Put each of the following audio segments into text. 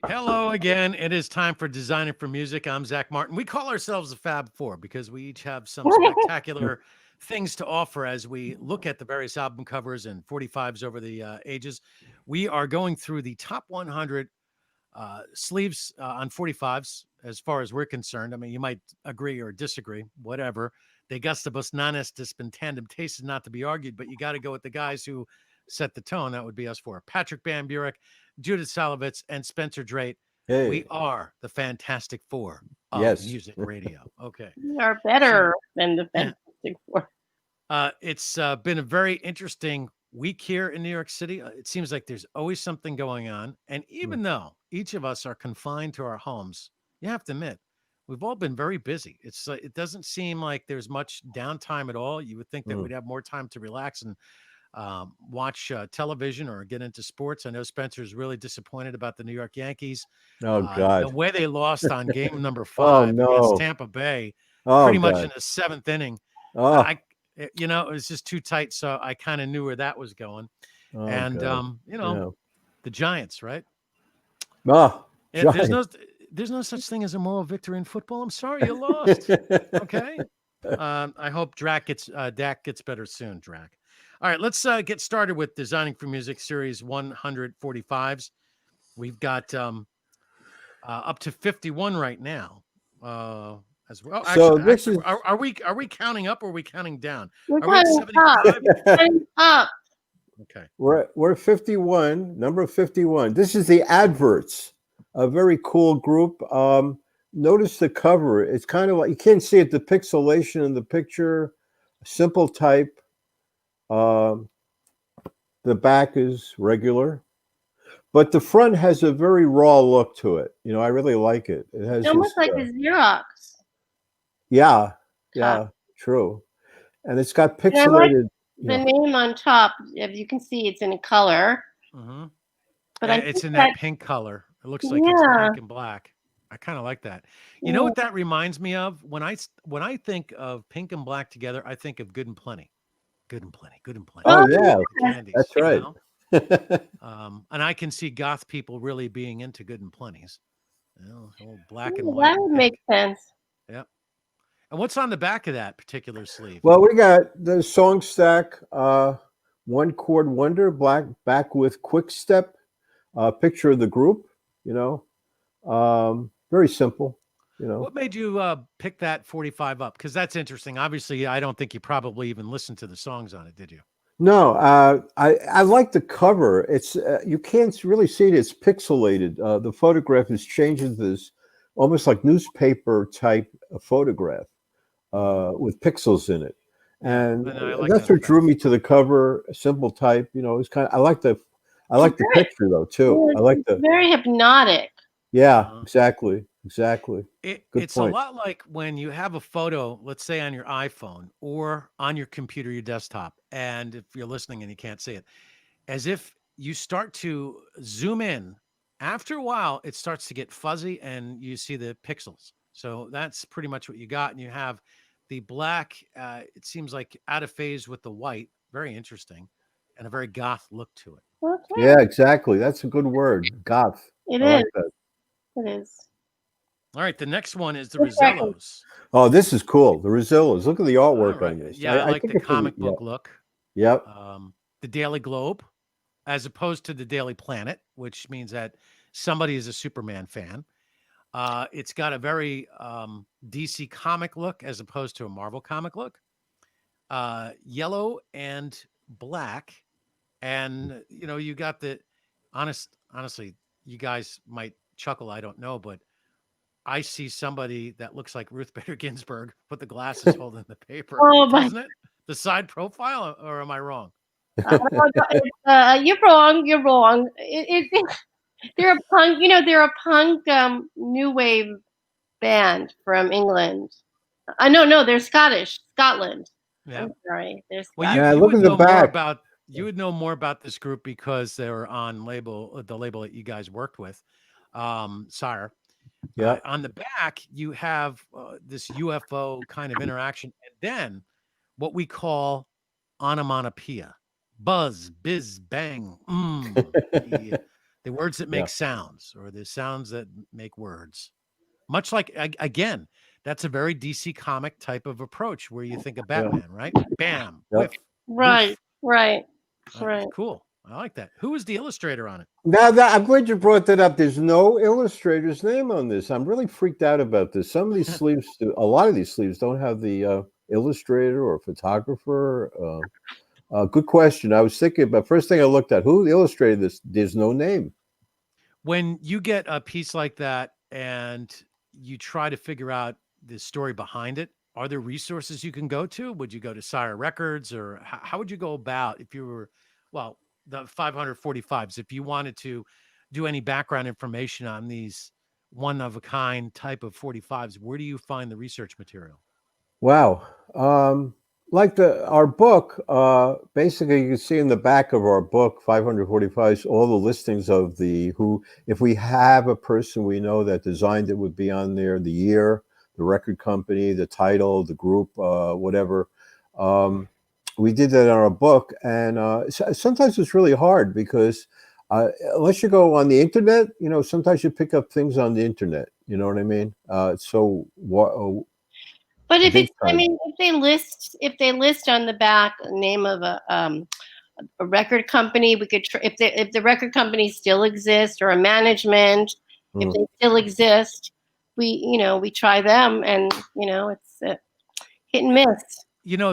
Hello again. It is time for Designing for Music. I'm Zach Martin. We call ourselves the Fab Four because we each have some spectacular things to offer as we look at the various album covers and 45s over the ages. We are going through the top 100 sleeves on 45s as far as we're concerned. I mean, you might agree or disagree, whatever. De gustibus non est disputandum, taste is not to be argued, but you got to go with the guys who set the tone. That would be us four. Patrick Bamburak, Judith Salavetz, and Spencer Drate. We Hey, are the Fantastic Four of yes. music radio. Okay. We are So better than the Fantastic Four. it's been a very interesting week here in New York City. It seems like there's always something going on. And Mm. even though each of us are confined to our homes, you have to admit, we've all been very busy. It doesn't seem like there's much downtime at all. You would think that Mm. we'd have more time to relax and watch television or get into sports. I know Spencer's really disappointed about the New York Yankees. Oh The God. way they lost on game number Oh 5 against no. Tampa Bay, Oh pretty much God. in the seventh inning. Oh. I, it was just too tight, so I kind of knew where that was going. Oh And God. Yeah. the Giants, right? Oh, There's giant. no, there's no such thing as a moral victory in football. I'm sorry you lost. Okay. I hope Dak gets better soon, Drac. All right, let's get started with Designing for Music Series 145s. We've got up to 51 right now. As well. So Actually, this actually, is are we counting up or are we counting down? We're Are we at counting up. 75? Counting up. Okay. we're 51, number 51. This is the Adverts, a very cool group. Notice the cover. It's kind of like you can't see it, the pixelation in the picture, simple type. Um, the back is regular. But the front has a very raw look to it. I really like it. It has Almost this, like a Xerox yeah, top. yeah, true. And it's got And I like pixelated, the yeah. name on top. As you can see, it's in color. Mm-hmm. But I It's think in that, that pink color. It looks like it's yeah, pink and black. I kind of like that. You know yeah. what that reminds me of? When I think of pink and black together, I think of Good and Plenty. Good and Plenty. Good and Plenty. Oh Oh, yeah, The candies, that's right. And I can see goth people really being into Good and Plenties. All black and white that and would make pink. sense. Yep. And what's on the back of that particular sleeve? Well, we got the song stack, one chord wonder, black back with quick step, picture of the group. You very simple. You know, What made you pick that 45 up? Because that's interesting. Obviously, I don't think you probably even listened to the songs on it, did you? no, I like the cover. It's you can't really see it. It's pixelated. The photograph is changed into this almost like newspaper type photograph. Mhm. With pixels in it, Yeah, and and I like that's that what drew effect. me to the cover. A simple type, it's kind of. I It's like the very, picture though too. yeah, I like it's the, very hypnotic. yeah, Uh-huh. exactly. Good It's a point. lot like when you have a photo, let's say on your iPhone or on your computer, your desktop, and if you're listening and you can't see it, as if you start to zoom in. After a while, it starts to get fuzzy and you see the pixels. So that's pretty much what you got. And you have the black, it seems like out of phase with the white, very interesting, and a very goth look to it. Okay, Yeah, exactly. That's a good word. Goth. it I is. like that. It is. All right, the next one is the Good record. Rosellos. Oh, this is cool. The Rosillas. Look at the All artwork right. on this. Yeah, I I like think the it's pretty. comic Yeah. book look. Yep. The Daily Globe, as opposed to the Daily Planet, which means that somebody is a Superman fan. It's got a very DC comic look as opposed to a Marvel comic look. Yellow and black, and you got the honestly, you guys might chuckle. I don't know, but I see somebody that looks like Ruth Bader Ginsburg with the glasses holding the paper, Oh my! doesn't it? The side profile, or am I wrong? You're wrong. You're wrong. They're a punk. They're a punk new wave band from England. No, they're Scottish. Scotland. Yeah. I'm sorry. They're Well, you Scottish. Yeah. you Look would at the know more back. about this group because they were on the label that you guys worked with, Sire. Yep. On the back, you have this UFO kind of interaction, and then what we call onomatopoeia, buzz, biz, bang, the the words that make sounds, or the sounds that make words. Much like, again, that's a very DC comic type of approach where you think of Batman, right? Bam, Yep. whiff, Right, woof. right, right. Cool. I like that. Who was the illustrator on it? Now that I'm glad you brought that up. There's no illustrator's name on this. I'm really freaked out about this. Some of these sleeves, a lot of these sleeves, don't have the illustrator or photographer. Good question. I was thinking, but first thing I looked at, who illustrated this? There's no name. When you get a piece like that and you try to figure out the story behind it, are there resources you can go to? Would you go to Sire Records, or how would you go about if you were, well, the 545s, if you wanted to do any background information on these one of a kind type of 45s, where do you find the research material? Wow. Like our book, basically you can see in the back of our book, 545, all the listings of if we have a person we know that designed it, would be on there, the year, the record company, the title, the group, whatever. We did that in our book, and sometimes it's really hard because unless you go on the internet, sometimes you pick up things on the internet. You know what I mean? But if if they list on the back the name of a record company, we could if the record company still exists, or a management, if they still exist, we try them, and it's hit and miss.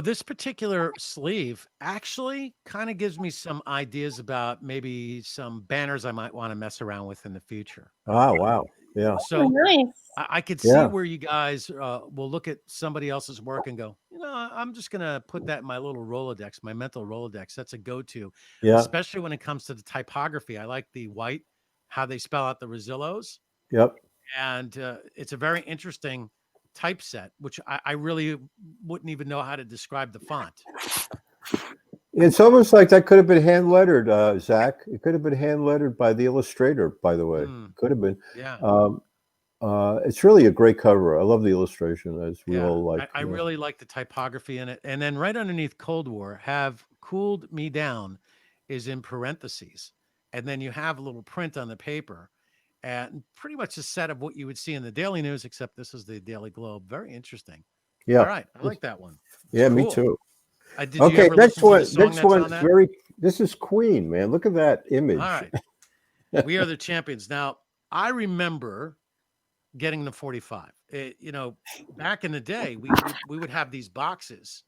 This particular sleeve actually kind of gives me some ideas about maybe some banners I might want to mess around with in the future. Oh, wow. Yeah. So nice. I could see where you guys will look at somebody else's work and go, I'm just going to put that in my little Rolodex, my mental Rolodex. That's a go-to, especially when it comes to the typography. I like the white, how they spell out the Rosillos. Yep. And it's a very interesting typeset, which I really wouldn't even know how to describe the font. It's almost like that could have been hand lettered, Zach. It could have been hand lettered by the illustrator, by the way. Could have been. Yeah. It's really a great cover. I love the illustration, as we all like. I really like the typography in it. And then right underneath Cold War, have cooled me down is in parentheses. And then you have a little print on the paper, and pretty much a set of what you would see in the Daily News, except this is the Daily Globe. Very interesting. Yeah. All right. I like that one. Yeah, cool. Me too. Okay, next one's this is Queen, man. Look at that image. All right. We Are the Champions. Now, I remember getting the 45. Back in the day, we would have these boxes,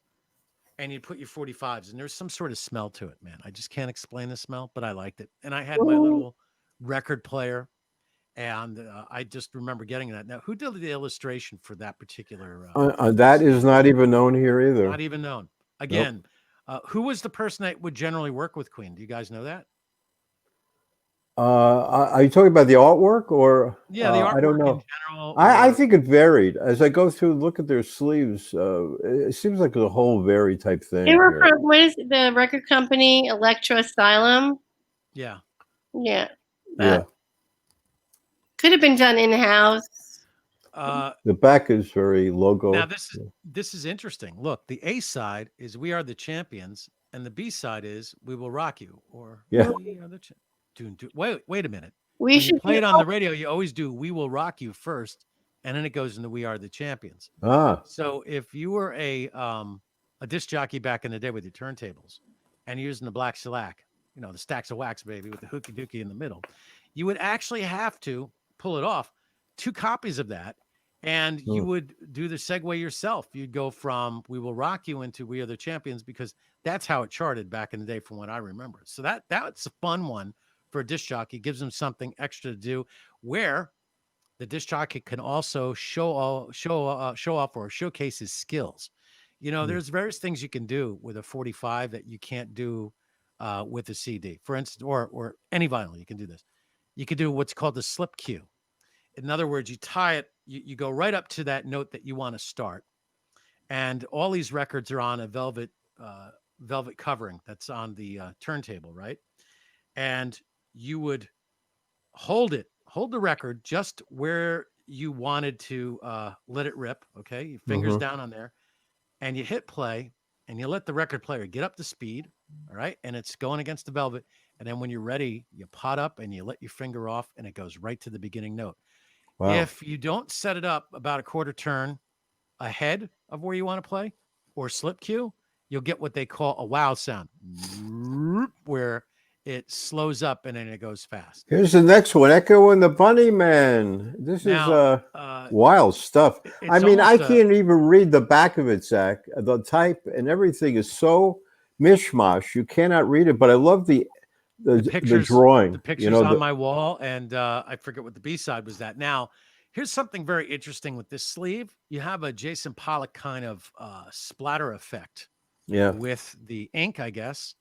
and you'd put your 45s, and there's some sort of smell to it, man. I just can't explain the smell, but I liked it. And I had my little record player, and I just remember getting that. Now, who did the illustration for that particular? That is not even known here either. Not even known. Again, who was the person that would generally work with Queen? Do you guys know that? Are you talking about the artwork, or the artwork I don't know. In general, I think it varied as I go through. Look at their sleeves. It seems like a whole varied type thing. They were from, what is the record company? Electro Asylum. Yeah. Could have been done in house. The back is very logo. Now this is interesting. Look, the A side is "We Are the Champions," and the B side is "We Will Rock You." Or We Are the Wait a minute. When you play it on the radio, you always do "We Will Rock You" first, and then it goes into "We Are the Champions." So if you were a disc jockey back in the day with your turntables, and you're using the black shellac, the stacks of wax, baby, with the hooky dookie in the middle, you would actually have to pull it off 2 copies of that. And you would do the segue yourself. You'd go from "We Will Rock You" into "We Are the Champions," because that's how it charted back in the day from what I remember. So that's a fun one for a disc jockey. Gives them something extra to do, where the disc jockey can also show off or showcase his skills. There's various things you can do with a 45 that you can't do with a CD. For instance, or any vinyl, you can do this. You can do what's called the slip cue. In other words, you tie it, you go right up to that note that you want to start. And all these records are on a velvet covering that's on the turntable, right? And you would hold the record just where you wanted to let it rip, okay? Your fingers down on there, and you hit play, and you let the record player get up to speed, all right? And it's going against the velvet, And then when you're ready, you pot up and you let your finger off, and it goes right to the beginning note. Wow. If you don't set it up about a quarter turn ahead of where you want to play or slip cue, you'll get what they call a wow sound, where it slows up and then it goes fast. Here's the next one, Echo and the Bunnymen. This Now, is wild stuff. I it's mean, I almost can't even read the back of it, Zach. The type and everything is so mishmash. You cannot read it, but I love the pictures, drawing. the pictures You know, on my wall, and I forget what the B-side was that. Now, here's something very interesting with this sleeve. You have a Jason Pollock kind of splatter effect yeah. with the ink, I guess.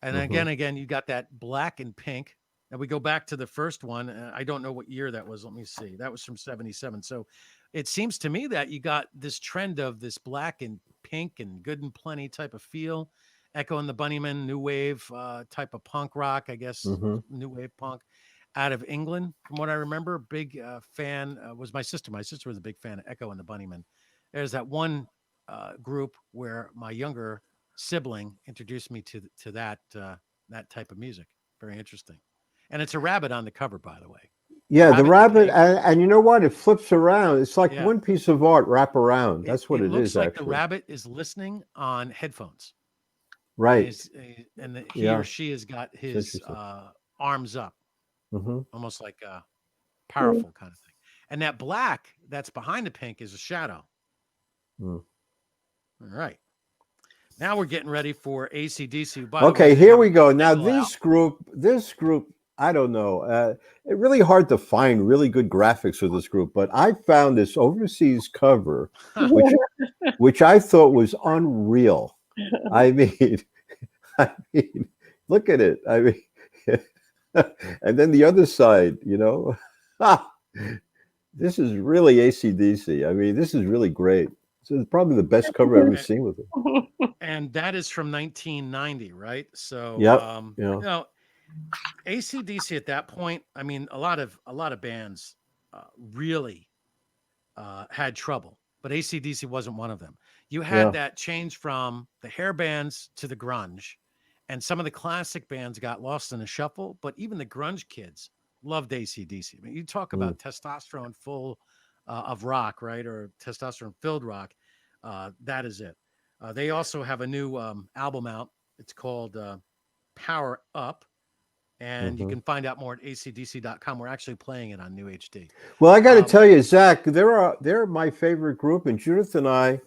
And again, you got that black and pink. And we go back to the first one. I don't know what year that was. Let me see. That was from 77. So it seems to me that you got this trend of this black and pink and good and plenty type of feel. Echo and the Bunnymen, new wave type of punk rock, I guess, new wave punk out of England. From what I remember, big fan was my sister. My sister was a big fan of Echo and the Bunnymen. There's that one group where my younger sibling introduced me to that that type of music. Very interesting. And it's a rabbit on the cover, by the way. Yeah, the rabbit, pink. and you know what? It flips around. It's like Yeah. one piece of art wrap around. That's what it looks is, like actually. the rabbit is listening on headphones. Right. And he or she has got his arms up, Mhm. almost like a powerful kind of thing. And that black that's behind the pink is a shadow. Mm. All right. Now we're getting ready for AC/DC. By Okay, the way, here we go. Now single out. this group, I don't know. It's really hard to find really good graphics for this group, but I found this overseas cover, which I thought was unreal. I mean, look at it. I mean, and then the other side, you know, this is really AC/DC. I mean, this is really great. So it's probably the best cover I've ever seen with it. And that is from 1990, right? So, Yep. you know, AC/DC at that point, I mean, a lot of bands really had trouble, but AC/DC wasn't one of them. You had that change from the hair bands to the grunge, and some of the classic bands got lost in the shuffle, but even the grunge kids loved AC/DC. I mean, you talk about testosterone full of rock, right? Or testosterone filled rock. That is it. They also have a new album out. It's called Power Up. And you can find out more at acdc.com. We're actually playing it on New HD. Well, I got to tell you, Zach, they're my favorite group, and Judith and I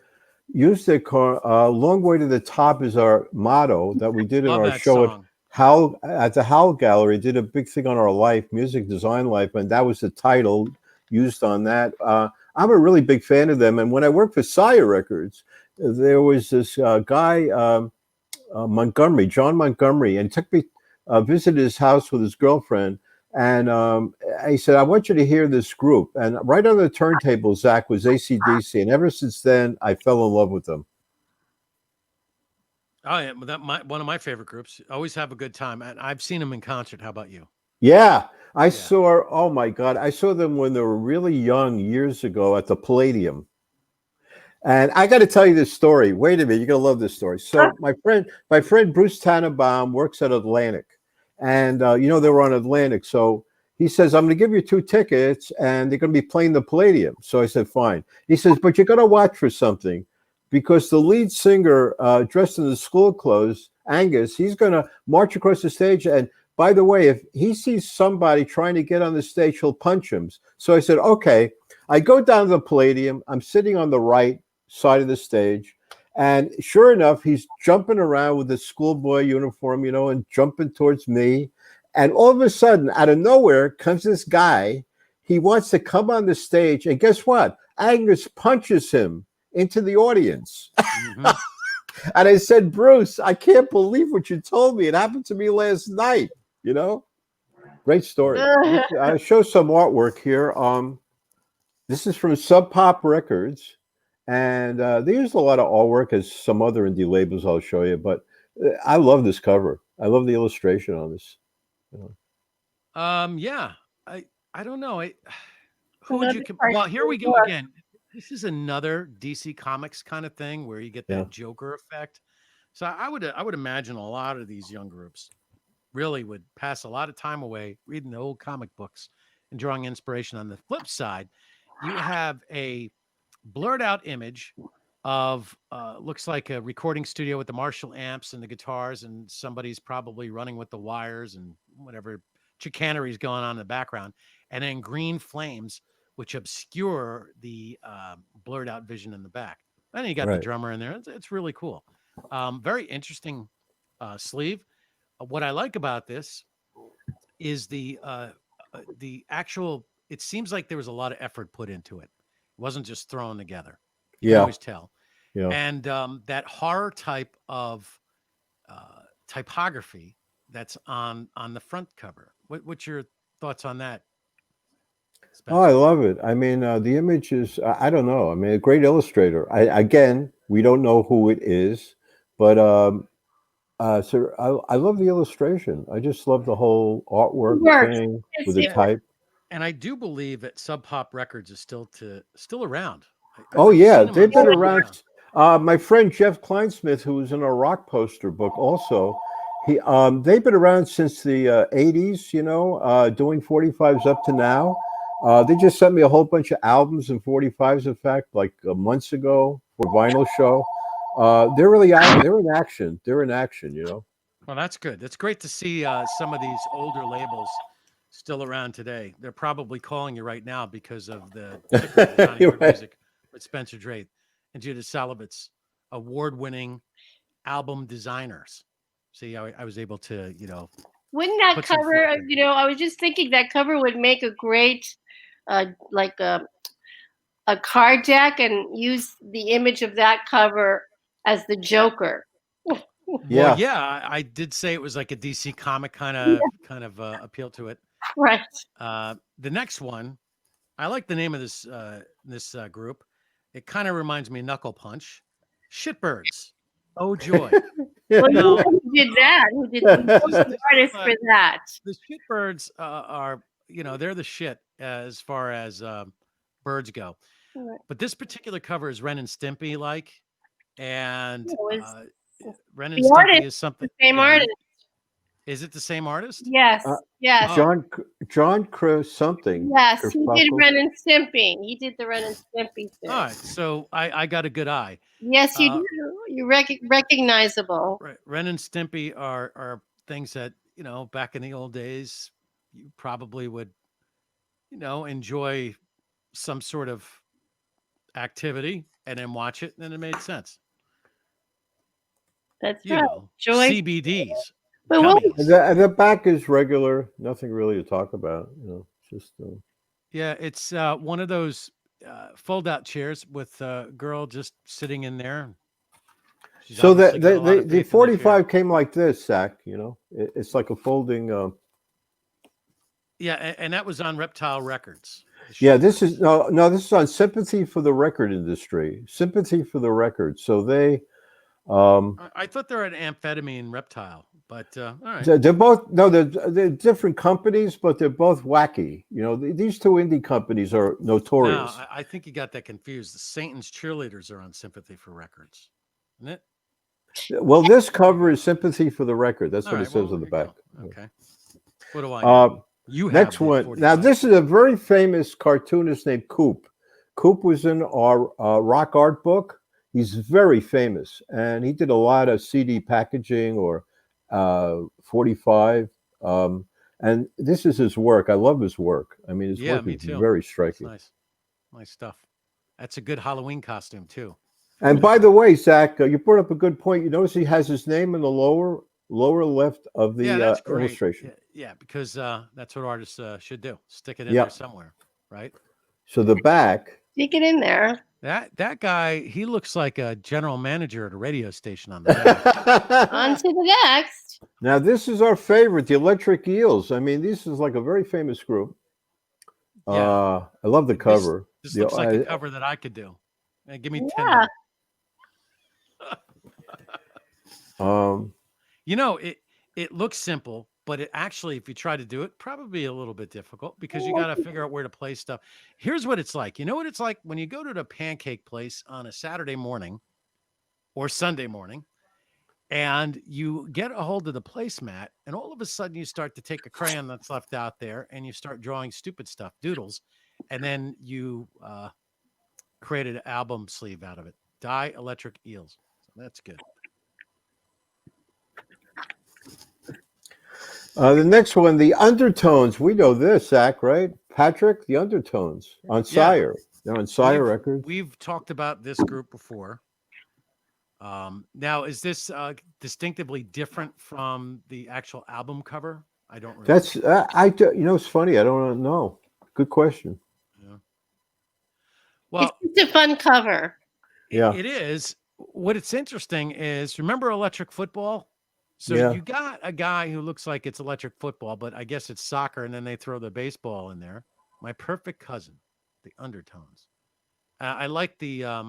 used their car. Long Way to the Top is our motto that we did in our show at the Howl Gallery. Did a big thing on our life, music design life, and that was the title used on that. I'm a really big fan of them, and when I worked for Sire Records, there was this guy, John Montgomery, and took me. Visited his house with his girlfriend, and he said, "I want you to hear this group." And right on the turntable, Zach, was AC/DC, and ever since then, I fell in love with them. Oh yeah, one of my favorite groups. Always have a good time, and I've seen them in concert. How about you? Yeah, I saw. Oh my God, I saw them when they were really young years ago at the Palladium. And I got to tell you this story. Wait a minute, you're gonna love this story. So my friend Bruce Tannenbaum works at Atlantic. And, you know, they were on Atlantic. So he says, I'm going to give you 2 tickets and they're going to be playing the Palladium. So I said, fine. He says, but you're going to watch for something because the lead singer dressed in the school clothes, Angus, he's going to march across the stage. And by the way, if he sees somebody trying to get on the stage, he'll punch him. So I said, okay. I go down to the Palladium. I'm sitting on the right side of the stage. And sure enough, he's jumping around with his schoolboy uniform, you know, and jumping towards me. And all of a sudden, out of nowhere, comes this guy. He wants to come on the stage. And guess what? Angus punches him into the audience. And I said, Bruce, I can't believe what you told me. It happened to me last night, you know? Great story. I show some artwork here. This is from Sub Pop Records. And they use a lot of artwork as some other indie labels I'll show you, but I love this cover. I love the illustration on this. Yeah, I don't know. Who would you? Well, here we go again. This is another DC Comics kind of thing where you get that Joker effect. So I would imagine a lot of these young groups really would pass a lot of time away reading the old comic books and drawing inspiration. On the flip side, you have a blurred out image of looks like a recording studio with the Marshall amps and the guitars, and somebody's probably running with the wires and whatever chicanery is going on in the background, and then green flames which obscure the blurred out vision in the back. And then you got the drummer in there. It's really cool. Very interesting sleeve. What I like about this is the actual. It seems like there was a lot of effort put into it. It wasn't just thrown together. You can always tell. Yeah. And that horror type of typography that's on the front cover. What's your thoughts on that, Spencer? Oh, I love it. I mean, the image is, I don't know. I mean, a great illustrator. Again, we don't know who it is, but so I love the illustration. I just love the whole artwork thing with the type. And I do believe that Sub Pop Records is still around. Oh yeah, they've been around. My friend Jeff Kleinsmith, who was in a rock poster book, also, they've been around since the 80s. You know, doing 45s up to now. They just sent me a whole bunch of albums and 45s. In fact, like months ago for vinyl show. They're really out. They're in action. They're in action. You know. Well, that's good. It's great to see some of these older labels still around today. They're probably calling you right now because of the music with Spencer Drate and Judith Salavetz, award-winning album designers. See, I was able to, Wouldn't that cover? I was just thinking that cover would make a great, like a card deck, and use the image of that cover as the Joker. Yeah, well, yeah. I did say it was like a DC comic kind of appeal to it. Right. The next one, I like the name of this group. It kind of reminds me of Knuckle Punch. Shitbirds. Oh joy. Well, who did that? Who did the artist for that? The Shitbirds are, they're the shit as far as birds go. Right. But this particular cover is Ren and Stimpy like, and Ren and Stimpy is something. The same artist. Is it the same artist? Yes. Yes. John Chris something. Yes, he did Ren and Stimpy. He did the Ren and Stimpy thing. All right, so I got a good eye. Yes, you do. You're recognizable. Right. Ren and Stimpy are things that, back in the old days, you probably would, enjoy some sort of activity and then watch it, and then it made sense. That's right. CBDs. But the back is regular, nothing really to talk about. Just yeah, it's one of those fold-out chairs with a girl just sitting in there. So the 45 came like this, Zach. It's like a folding. Yeah, and that was on Reptile Records. Yeah, this is this is on Sympathy for the Record Industry. Sympathy for the Record. So they. I thought they're an amphetamine Reptile. But all right. They're both they're different companies, but they're both wacky. These two indie companies are notorious. No, I think you got that confused. The Satan's Cheerleaders are on Sympathy for Records, isn't it? Well, this cover is Sympathy for the Record. That's what it says on the back. Okay. What do I know? You have next one. Now, this is a very famous cartoonist named Coop. Coop was in our rock art book. He's very famous, and he did a lot of CD packaging or 45, and this is his work. I love his work. I mean, his work is very striking. That's nice stuff. That's a good Halloween costume too. And by the way, Zach, you brought up a good point. You notice he has his name in the lower left of the illustration. Yeah, because that's what artists should do. Stick it in there somewhere, right? So the back. Stick it in there. That guy, he looks like a general manager at a radio station on the back. On to the next. Now, this is our favorite, the Electric Eels. I mean, this is like a very famous group. Yeah. I love the cover. This looks like a cover that I could do. Give me 10 it looks simple, but it actually, if you try to do it, probably a little bit difficult because you got to figure out where to place stuff. Here's what it's like. You know what it's like when you go to the pancake place on a Saturday morning or Sunday morning, And you get a hold of the placemat, and all of a sudden you start to take a crayon that's left out there and you start drawing stupid stuff, doodles, and then you created an album sleeve out of it. Dielectric Eels. So that's good. The next one, the Undertones. We know this, Zach, right? Patrick, the Undertones on Sire. They're on Sire Records. We've talked about this group before. Now, is this distinctively different from the actual album cover? I don't remember. That's it's funny. I don't know. Good question. Yeah. Well, it's a fun cover. Yeah, it is. What it's interesting is, remember electric football? So you got a guy who looks like it's electric football, but I guess it's soccer, and then they throw the baseball in there. My Perfect Cousin, the Undertones. I like the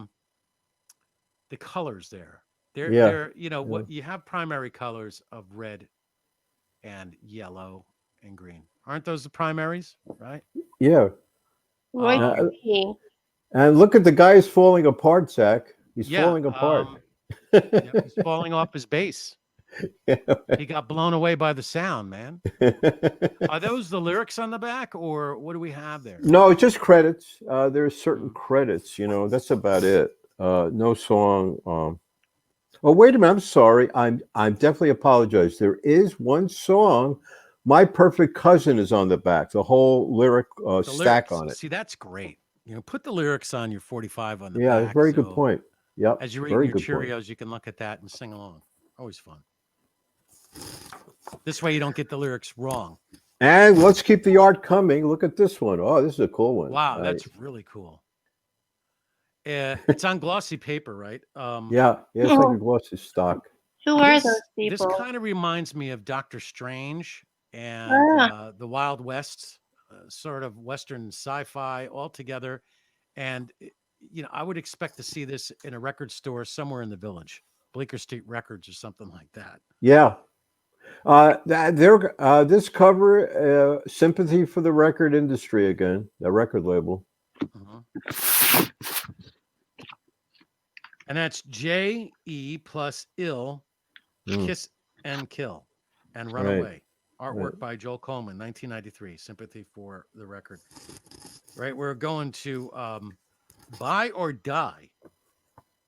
colors there. They're what you have primary colors of red and yellow and green. Aren't those the primaries, right? Yeah. And look at the guy's falling apart, Zach. He's falling apart. He's falling off his base. He got blown away by the sound, man. Are those the lyrics on the back, or what do we have there? No, it's just credits. There's certain credits, that's about it. No song. Oh, wait a minute. I'm sorry. I'm definitely apologize. There is one song. My Perfect Cousin is on the back. The whole lyric stack on it. See, that's great. Put the lyrics on your 45 on the back. Yeah, very good point. Yep. As you're eating your Cheerios, you can look at that and sing along. Always fun. This way you don't get the lyrics wrong. And let's keep the art coming. Look at this one. Oh, this is a cool one. Wow, that's really cool. It's on glossy paper, right? Yeah, it's like a glossy stock. Who are those people? This kind of reminds me of Doctor Strange and the Wild West, sort of Western sci-fi all together. And, I would expect to see this in a record store somewhere in the village, Bleecker Street Records or something like that. Yeah. This cover, sympathy for the record industry again, the record label. And that's J.E. plus ill, kiss and kill, and run away. Artwork by Joel Coleman, 1993. Sympathy for the record. Right, we're going to Buy or Die,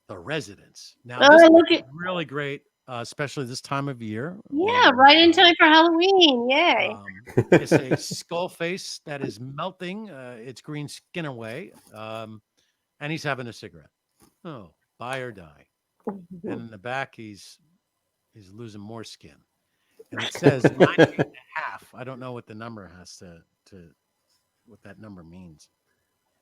The Residents. Now, this is really great. Especially this time of year. Yeah, right in time for Halloween. Yay. It's a skull face that is melting its green skin away. And he's having a cigarette. Oh, buy or die. And in the back, he's losing more skin. And it says 98.5. I don't know what the number has to what that number means.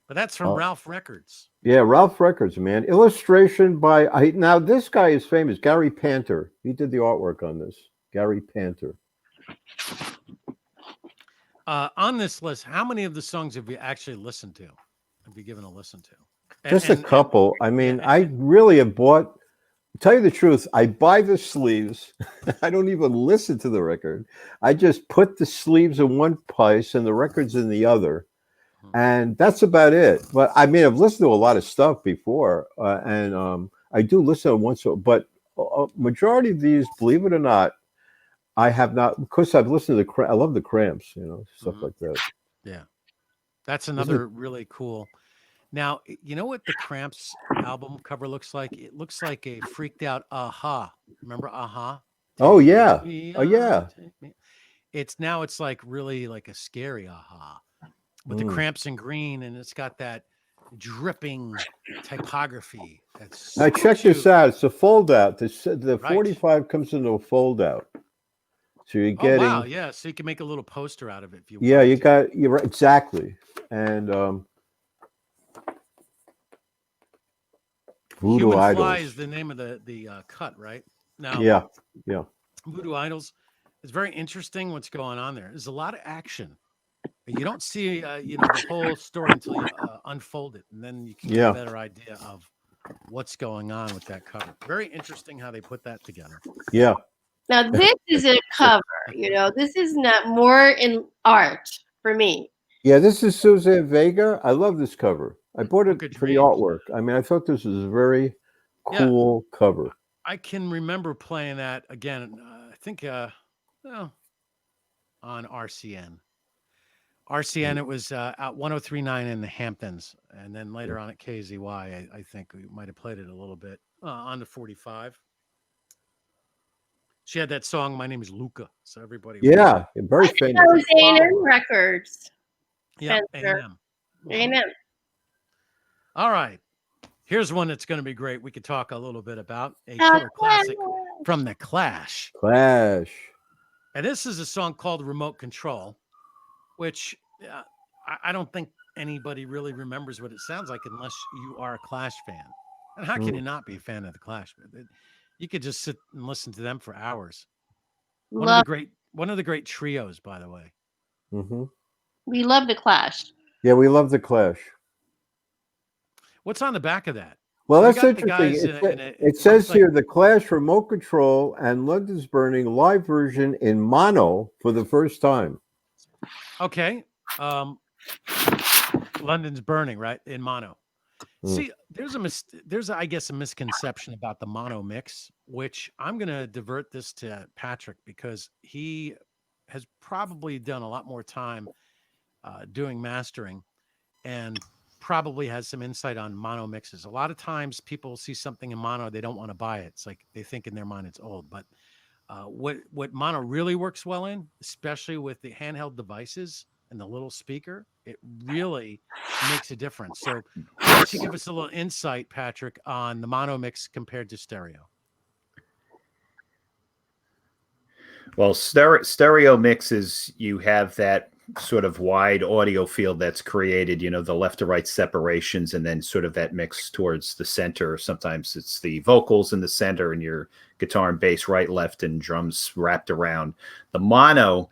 But that's from Ralph Records. Yeah, Ralph Records, man. Illustration by now this guy is famous, Gary Panter. He did the artwork on this. Gary Panter. On this list, how many of the songs have you actually listened to? Have you given a listen to? Just a couple. I mean, I really have bought. To tell you the truth, I buy the sleeves. I don't even listen to the record. I just put the sleeves in one place and the records in the other. And that's about it. But I mean, I've listened to a lot of stuff before, and I do listen to once. But majority of these, believe it or not, I have not. Because I've listened to I love the Cramps, stuff like that. Yeah, that's another really cool. Now, you know what the Cramps album cover looks like? It looks like a freaked out Aha. Remember Aha? Oh yeah. Oh yeah. It's like really like a scary Aha. With the Cramps in green, and it's got that dripping typography. Now check this out. It's a fold out. The 45 comes into a fold out. So you're getting. Oh, wow, yeah. So you can make a little poster out of it if you want. Yeah, you're right, exactly. And Voodoo Human Idols. Fly is the name of the cut, right? Now, yeah. Voodoo Idols. It's very interesting what's going on there. There's a lot of action. You don't see, the whole story until you unfold it, and then you can get a better idea of what's going on with that cover. Very interesting how they put that together. Yeah. Now this is a cover. This is not more in art for me. Yeah, this is Suzanne Vega. I love this cover. I bought it for the artwork. I mean, I thought this was a very cool cover. I can remember playing that again. I think well, on RCN. RCN, it was at 1039 in the Hamptons, and then later on at KZY, I think we might have played it a little bit on the 45. She had that song, "My Name Is Luca," so everybody. Yeah, very I think famous. that was A&M Records. Yeah, Spencer. A&M. A&M. All right. Here's one that's going to be great. We could talk a little bit about a killer classic from the Clash. Clash. And this is a song called "Remote Control," which I don't think anybody really remembers what it sounds like unless you are a Clash fan. And how can you not be a fan of the Clash? You could just sit and listen to them for hours. One of the great trios, by the way. Mm-hmm. We love the Clash. Yeah, we love the Clash. What's on the back of that? Well, So that's interesting. It says here the Clash Remote Control and London's Burning live version in mono for the first time. Okay. London's Burning, right? In mono. See, there's I guess a misconception about the mono mix, which I'm going to divert this to Patrick because he has probably done a lot more time doing mastering and probably has some insight on mono mixes. A lot of times people see something in mono, they don't want to buy it. It's like they think in their mind it's old, but what mono really works well in, especially with the handheld devices and the little speaker, it really makes a difference. So why don't you give us a little insight, Patrick, on the mono mix compared to stereo? Well, stereo mixes, you have that sort of wide audio field that's created, the left to right separations, and then sort of that mix towards the center. Sometimes it's the vocals in the center and your guitar and bass right, left, and drums wrapped around. The mono,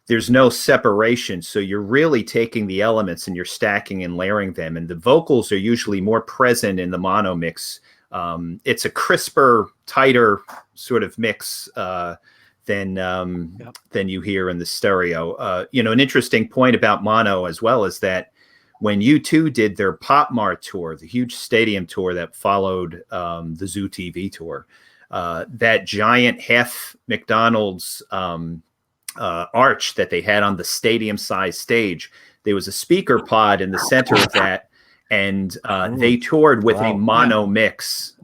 there's no separation. So you're really taking the elements and you're stacking and layering them. And the vocals are usually more present in the mono mix. It's a crisper, tighter sort of mix than you hear in the stereo. An interesting point about mono as well is that when U2 did their Pop Mart tour, the huge stadium tour that followed the Zoo TV tour, that giant half McDonald's arch that they had on the stadium-sized stage, there was a speaker pod in the center of that, and they toured with a mono mix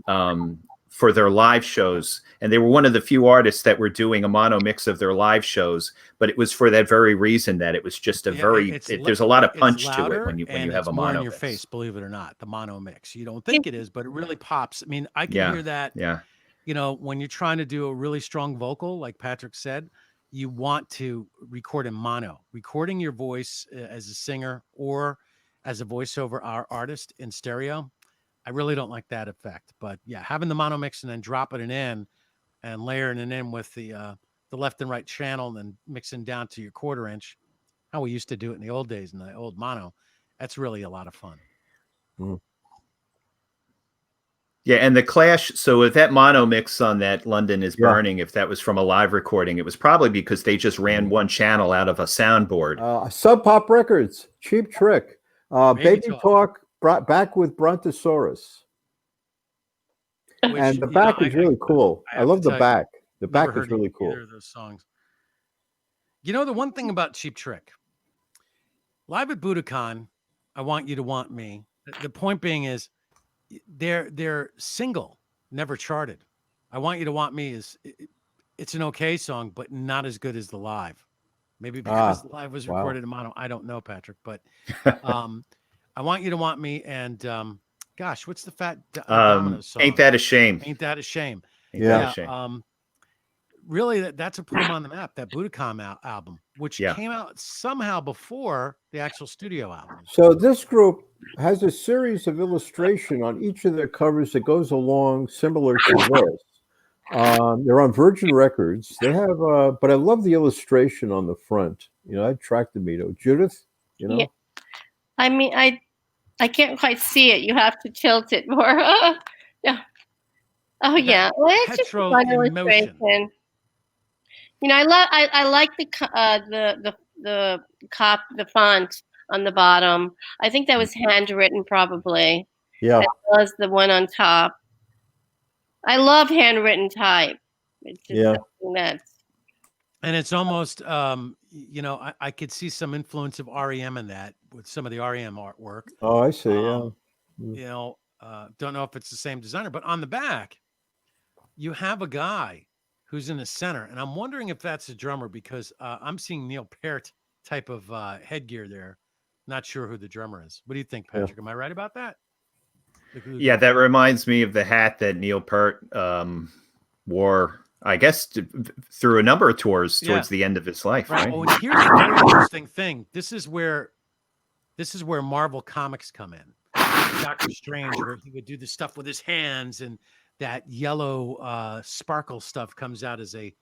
for their live shows. And they were one of the few artists that were doing a mono mix of their live shows, but it was for that very reason that it was just a there's a lot of punch to it when you have a mono in your mix. face, believe it or not, the mono mix. You don't think it is, but it really pops. I mean, I can hear that. Yeah. When you're trying to do a really strong vocal, like Patrick said, you want to record in mono. Recording your voice as a singer or as a voiceover artist in stereo, I really don't like that effect. But yeah, having the mono mix and then dropping it in and layering it in with the left and right channel and then mixing down to your 1/4 inch, how we used to do it in the old days in the old mono, that's really a lot of fun. Yeah, and the Clash, so with that mono mix on that London is Burning, if that was from a live recording, it was probably because they just ran one channel out of a soundboard. Sub Pop Records, Cheap Trick. Baby Talk brought back with Brontosaurus. And the back is really cool. I love the back. The back is really cool. Either of those songs. The one thing about Cheap Trick, live at Budokan, I Want You to Want Me. The point being is their single never charted. I Want You to Want Me it's an okay song, but not as good as the live. Maybe because the live was recorded in mono. I don't know, Patrick, but I Want You to Want Me and gosh, what's the Fat Dominoes song? Ain't That a Shame? Ain't That a Shame? Ain't That a Shame? Really, that's what put them on the map, that Budokan album, which came out somehow before the actual studio album. So this group has a series of illustration on each of their covers that goes along similar to this. They're on Virgin Records. They have, but I love the illustration on the front. That attracted me to Judith. Yeah. I mean, I can't quite see it. You have to tilt it more. Yeah. Oh yeah. Well, it's just a fun illustration. I like the font on the bottom. I think that was handwritten, probably. Yeah. As well as the one on top. I love handwritten type. It's just something that's. And it's almost, I could see some influence of REM in that with some of the REM artwork. Oh, I see. Don't know if it's the same designer, but on the back, you have a guy who's in the center, and I'm wondering if that's a drummer because I'm seeing Neil Peart type of headgear there. Not sure who the drummer is. What do you think, Patrick? Am I right about that? Yeah, that reminds me of the hat that Neil Peart wore, I guess, through a number of tours towards the end of his life. Right. Oh, and here's a very interesting thing. This is where Marvel Comics come in. Doctor Strange, where he would do the stuff with his hands, and that yellow sparkle stuff comes out as a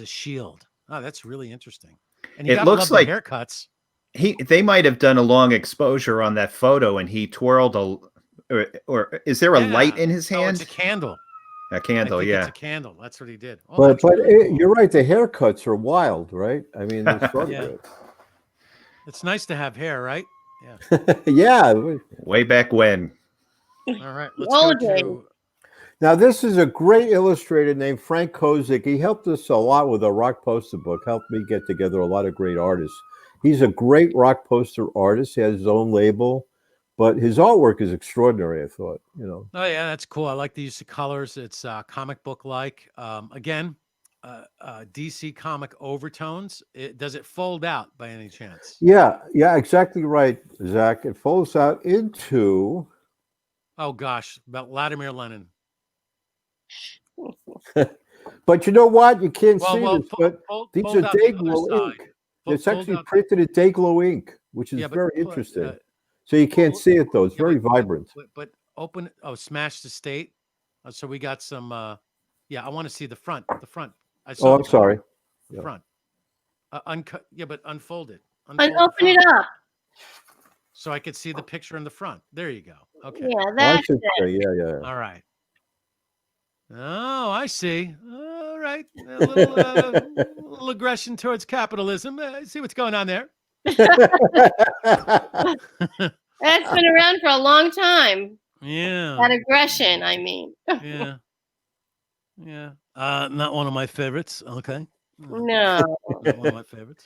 shield. Oh, that's really interesting. And it looks like haircuts. They might have done a long exposure on that photo, and he twirled or is there a light in his hand? Oh, it's a candle. A candle, yeah. It's a candle. That's what he did. Oh, but really cool. You're right. The haircuts are wild, right? I mean, it's nice to have hair, right? Yeah. Yeah. Way back when. All right. Let's go to... Now, this is a great illustrator named Frank Kozik. He helped us a lot with a rock poster book, helped me get together a lot of great artists. He's a great rock poster artist. He has his own label, but his artwork is extraordinary, I thought, Oh, yeah, that's cool. I like the use of colors. It's comic book-like. Again, DC comic overtones. Does it fold out by any chance? Yeah, exactly right, Zach. It folds out into... Oh, gosh, about Vladimir Lenin. But you know what? You can't see this, but these are Dayglow ink. It's actually printed in Dayglow ink, which is very interesting. So you can't see it, though. It's very vibrant. But open... Oh, smash the state. So we got some... I want to see the front. The front. I'm sorry. The front. Uncut. Yeah, but unfold it. Open it up. So I could see the picture in the front. There you go. Okay. Yeah, that's it. Yeah. All right. Oh, I see. All right. A little aggression towards capitalism. See what's going on there. That's been around for a long time. Yeah. That aggression, I mean. Yeah. Not one of my favorites. Okay. No. Not one of my favorites.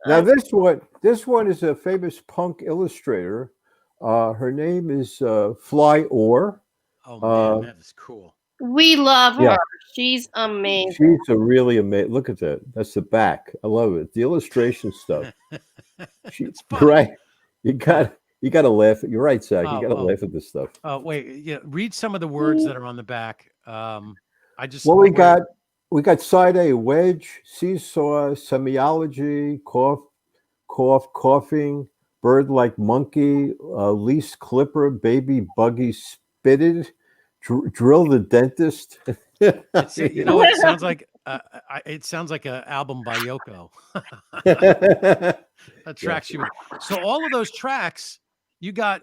Now this one is a famous punk illustrator. Her name is Fly Orr. Oh man, that is cool. We love her. She's amazing. She's a really amazing. Look at that. That's the back. I love it. The illustration stuff. Right. You got to laugh. You're right, Zach. You got to laugh at this stuff. Oh wait, yeah. Read some of the words that are on the back. We got side A, wedge, seesaw, semiology, coughing, bird like monkey, least clipper, baby buggy spitted, drill the dentist. It sounds like it sounds like an album by Yoko. That tracks you. So all of those tracks, you got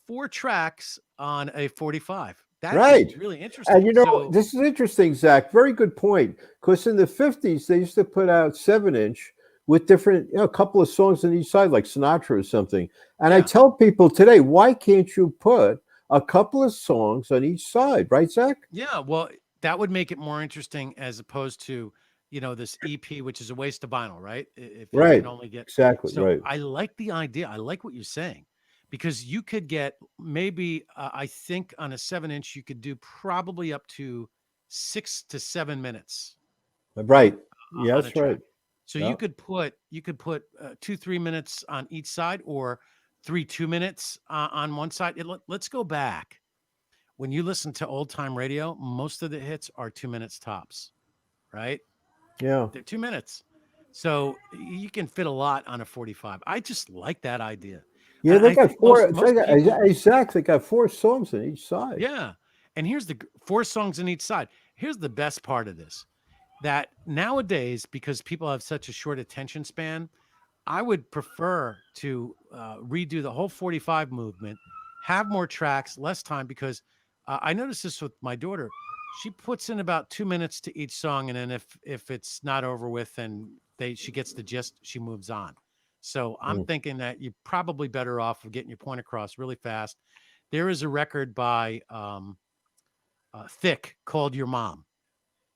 4 tracks on a 45. That's really interesting. And this is interesting, Zach. Very good point. Because in the 50s, they used to put out 7-inch with different, a couple of songs on each side, like Sinatra or something. And I tell people today, why can't you put a couple of songs on each side, right, Zach? Yeah, well, that would make it more interesting as opposed to, this EP, which is a waste of vinyl, right? If you can only get right. I like the idea. I like what you're saying. Because you could get maybe, I think on a 7-inch, you could do probably up to 6 to 7 minutes. Right. Yeah, that's right. So you could put 2-3 minutes on each side, or 3 2-minutes on one side. Let's go back. When you listen to old time radio, most of the hits are 2 minutes tops, right? Yeah, they're 2 minutes. So you can fit a lot on a 45. I just like that idea. Yeah, they got 4. Exactly, they got 4 songs on each side. Yeah, and here's the 4 songs on each side. Here's the best part of this: that nowadays, because people have such a short attention span, I would prefer to redo the whole 45 movement, have more tracks, less time. Because I noticed this with my daughter; she puts in about 2 minutes to each song, and then if it's not over with, and she gets the gist, she moves on. So I'm thinking that you're probably better off of getting your point across really fast. There is a record by Thick, Called Your Mom.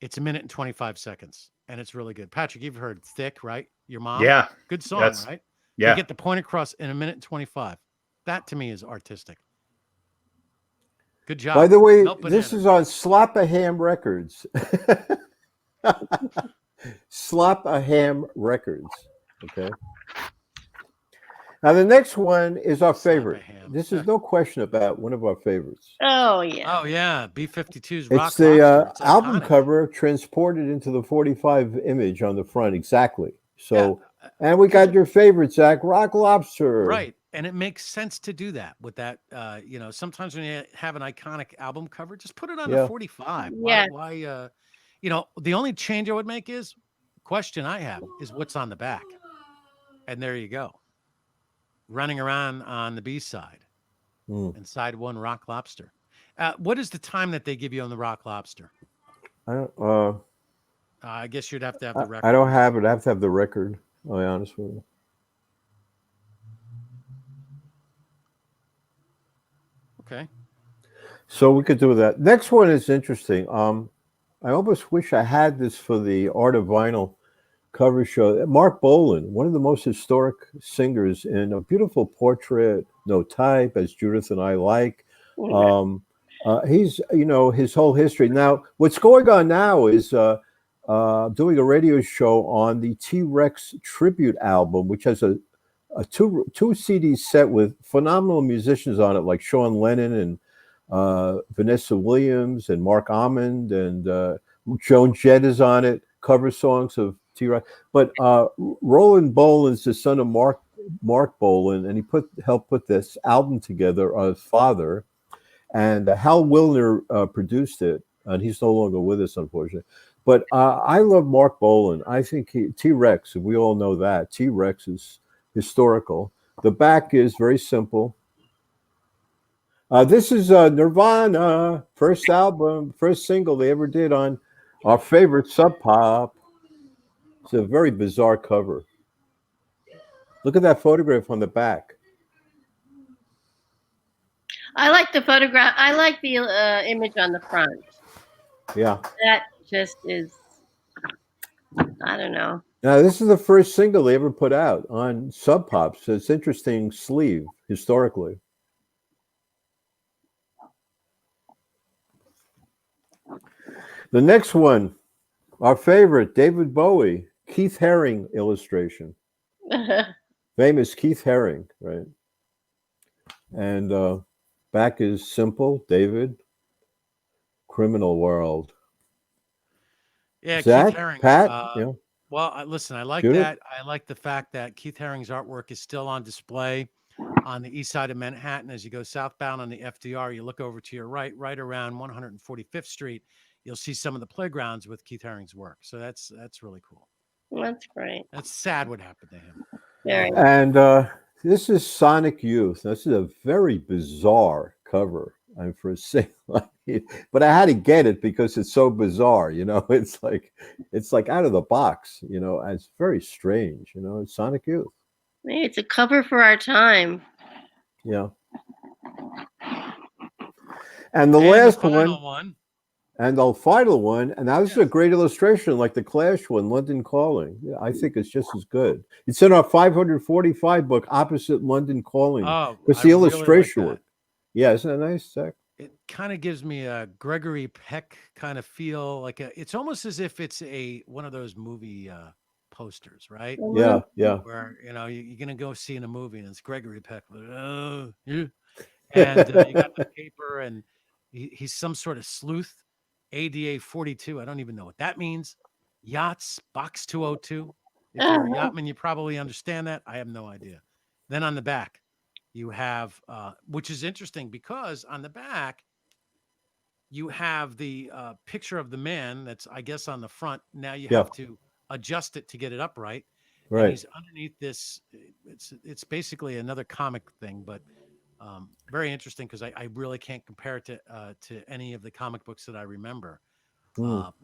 It's 1:25, and it's really good. Patrick, you've heard Thick, right? Your Mom? Yeah. Good song, That's right? yeah. They get the point across in 1:25. That to me is artistic. Good job. By the way, Melt this Banana. is on Slap a Ham Records. Slap a Ham Records. Okay. Now the next one is our Slap a favorite. Ham. This is no question about one of our favorites. Oh yeah. Oh yeah, B-52's Rock It's the Lobster. It's album iconic. cover transported into the 45 image on the front. Exactly. So, Yeah, and we got your favorite, Zach, Rock Lobster. right. And it makes sense to do that with that. Sometimes when you have an iconic album cover, just put it on the 45. Yeah. Why? The only change I would make is question I have is what's on the back. And there you go. Running around on the B side and side one Rock Lobster. What is the time that they give you on the Rock Lobster? I guess you'd have to have the record. I don't have it. I have to have the record. I'll be honest with you. Okay. So we could do that. Next one is interesting. I almost wish I had this for the Art of Vinyl cover show. Mark Bolan, one of the most historic singers in A Beautiful Portrait, No Type, As Judith and I Like. He's, his whole history. Now, what's going on now is doing a radio show on the T-Rex tribute album, which has a two CD set with phenomenal musicians on it, like Sean Lennon and Vanessa Williams and Mark Almond and Joan Jett is on it, cover songs of T-Rex. But Roland Bolan's the son of Mark Bolan, and he helped put this album together. His father, and Hal Wilner produced it, and he's no longer with us, unfortunately. But I love Mark Bolan. I think T-Rex, we all know that T-Rex is historical. The back is very simple. This is Nirvana, first album, first single they ever did on our favorite Sub Pop. It's a very bizarre cover. Look at that photograph on the back. I like the photograph. I like the image on the front. Yeah. That just is, I don't know. Now, this is the first single they ever put out on Sub Pop, so it's interesting sleeve historically. The next one, our favorite, David Bowie, Keith Haring illustration. Famous Keith Haring, right? And back is simple, David, Criminal World. Yeah, Zach, Keith Haring. Pat, Well, listen, I like Judith? that. I like the fact that Keith Haring's artwork is still on display on the east side of Manhattan. As you go southbound on the FDR, you look over to your right around 145th Street, you'll see some of the playgrounds with Keith Haring's work. So that's really cool. That's great. That's sad what happened to him. Very. And this is Sonic Youth. This is a very bizarre cover. I'm for a single, but I had to get it because it's so bizarre. It's like out of the box. It's very strange. It's Sonic Youth. Hey, it's a cover for our time. Yeah. And the last one. And the final one, and that was a great illustration, like the Clash one, London Calling. Yeah, I think it's just as good. It's in our 545 book, Opposite London Calling. Oh, it's the really illustration like work. Yeah, isn't that nice, Zach? It kind of gives me a Gregory Peck kind of feel. It's almost as if it's one of those movie posters, right? Yeah. Where you're gonna go see in a movie and it's Gregory Peck, and you got the paper, and he's some sort of sleuth. ADA 42. I don't even know what that means. Yachts, box 202. If you're a yachtman, you probably understand that. I have no idea. Then on the back, you have, which is interesting because on the back, you have the picture of the man that's, I guess, on the front. Now you have to adjust it to get it upright. Right. And he's underneath this. It's basically another comic thing, but very interesting because I really can't compare it to any of the comic books that I remember.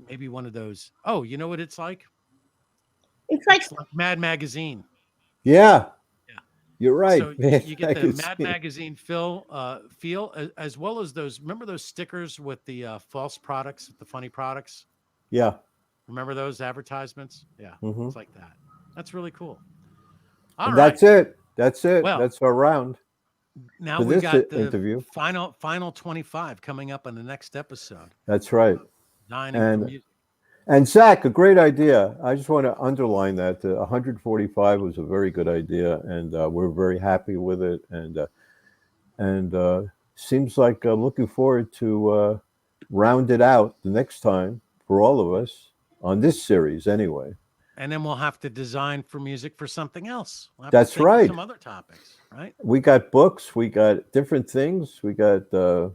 Maybe one of those. Oh, you know what it's like? It's like Mad Magazine. Yeah. You're right. So man. you I get the can Mad see it. Magazine feel, as well as those. Remember those stickers with the false products, the funny products? Yeah. Remember those advertisements? Yeah, Hmm. it's like that. That's really cool. All And right. that's it. That's it. Well, That's our round now for we this got the interview. final 25 coming up in the next episode. That's right. Dining for music. And Zach, a great idea. I just want to underline that 145 was a very good idea, and we're very happy with it. And seems like looking forward to round it out the next time for all of us on this series, anyway. And then we'll have to design for music for something else. We'll have That's to think of right. some other topics, right? We got books, we got different things, we got the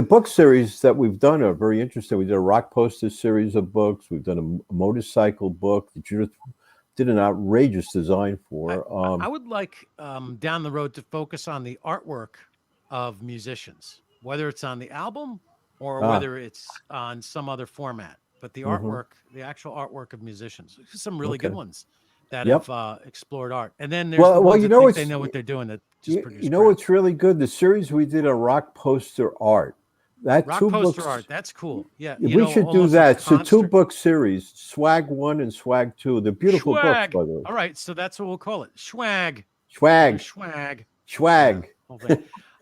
book series that we've done are very interesting. We did a rock poster series of books. We've done a motorcycle book that Judith did an outrageous design for. I would like down the road to focus on the artwork of musicians, whether it's on the album or whether it's on some other format. But the artwork, the actual artwork of musicians, some really good ones that have explored art. And then there's the ones that think they know what they're doing that just produce. You know what's really good? The series we did a rock poster art. That rock two poster books, art, that's cool. Yeah, we should do that. It's a 2-book series, Swag 1 and Swag 2. They're beautiful books, by the way. All right, so that's what we'll call it. Swag. Swag. Yeah,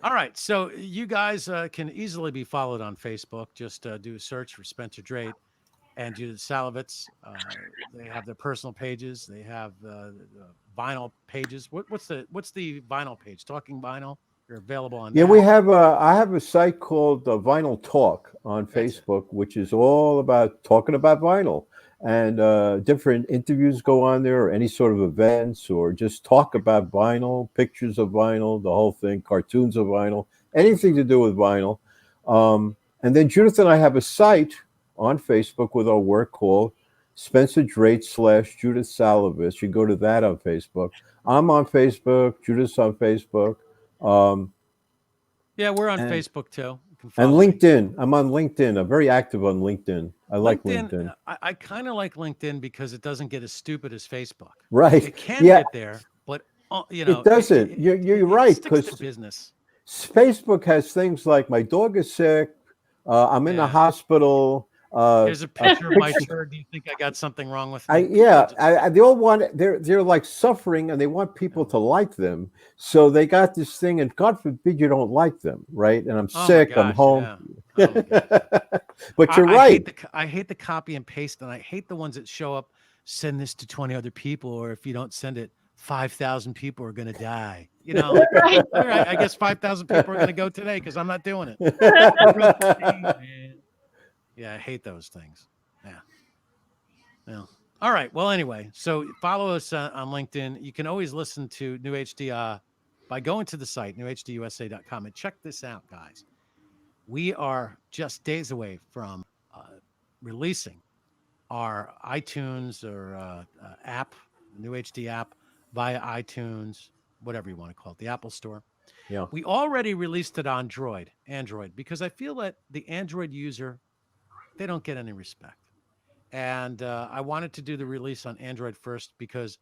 all right, so you guys can easily be followed on Facebook. Just do a search for Spencer Drate and Judith Salavetz. They have their personal pages. They have the vinyl pages. What's the vinyl page? Talking Vinyl. You're available on. Yeah, we have. I have a site called Vinyl Talk on Facebook, which is all about talking about vinyl, and different interviews go on there, or any sort of events, or just talk about vinyl, pictures of vinyl, the whole thing, cartoons of vinyl, anything to do with vinyl. And then Judith and I have a site on Facebook with our work called Spencer Drate / Judith Salavetz. You go to that on Facebook. I'm on Facebook. Judith's on Facebook. Yeah, we're on Facebook too. And LinkedIn. I'm on LinkedIn. I'm very active on LinkedIn. I like LinkedIn. I kind of like LinkedIn because it doesn't get as stupid as Facebook. Right. It can get there, but it doesn't. You're right, because business. Facebook has things like my dog is sick. I'm in the hospital. There's a picture of my turd. Do you think I got something wrong with me? They all want. They're like suffering, and they want people to like them. So they got this thing, and God forbid you don't like them, right? And I'm sick. I'm home. But you're right. I hate the copy and paste, and I hate the ones that show up. Send this to 20 other people, or if you don't send it, 5,000 people are going to die. You know, like, all right, I guess 5,000 people are going to go today because I'm not doing it. Yeah, I hate those things. Yeah. All right. Well, anyway, so follow us on LinkedIn. You can always listen to New HD by going to the site, newhdusa.com, and check this out, guys. We are just days away from releasing our iTunes or app, New HD app, via iTunes, whatever you want to call it, the Apple Store. Yeah. We already released it on Android, because I feel that the Android user, they don't get any respect. And I wanted to do the release on Android first because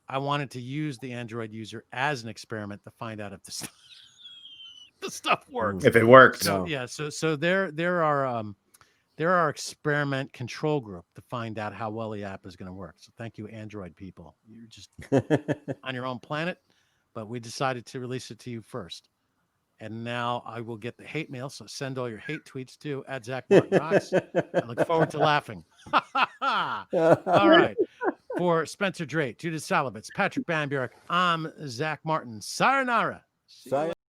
I wanted to use the Android user as an experiment to find out if the stuff works. If it works. So there are experiment control group to find out how well the app is going to work. So thank you, Android people. You're just on your own planet, but we decided to release it to you first. And now I will get the hate mail. So send all your hate tweets to @ZachMartinRocks. I look forward to laughing. All right. For Spencer Drate, Judith Salavetz, Patrick Bamburak, I'm Zach Martin. Sayonara.